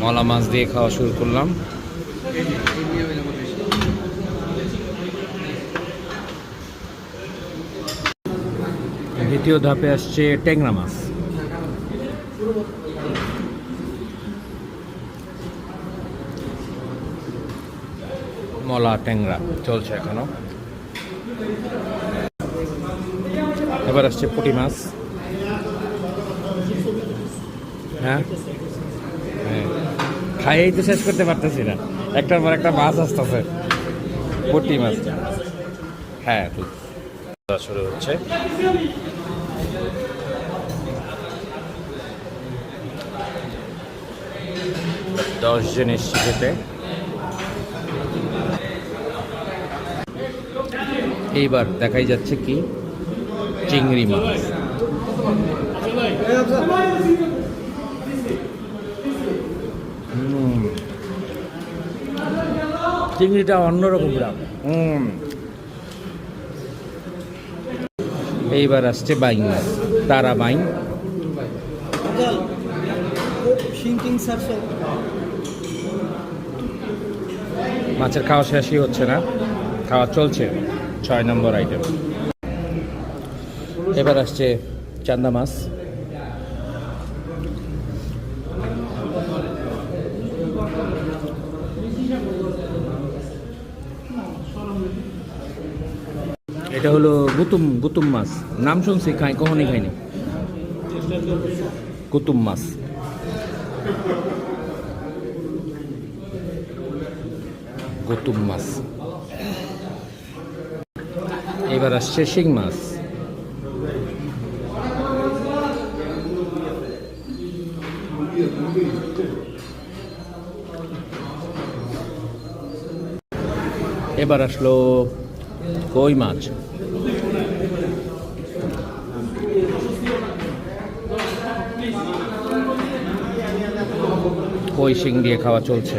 মলা মাছ দিয়ে খাওয়া শুরু করলাম। দ্বিতীয় ধাপে আসছে ট্যাংরা মাছ। মলা ট্যাংরা চলছে এখনো। এবার আসছে পুঁটি মাছ। হ্যাঁ, খাইয়েই তো শেষ করতে পারতেছি না, একটার পর একটা মাছ আসতেছে। পুঁটি মাছ, হ্যাঁ, শুরু হচ্ছে। দশ জন এসছি খেতে। এইবার দেখাই যাচ্ছে কি চিংড়ি মাছ। চিংড়িটা অন্যরকম দাম। এইবার আসছে বাইং মাছ, তারা বাইং। মাছের খাওয়া শেষই হচ্ছে না, খাওয়া চলছে। 6 নম্বর আইটেম। এবার আসছে চান্দা মাছ। এটা হলো গুতুম মাছ, নাম শুনছি, কখনই খাইনি। গুতুম মাছ। গুতুম মাছ। এবার আসছে শিং মাছ। এবার আসলো কই মাছ। কই শিং দিয়ে খাওয়া চলছে।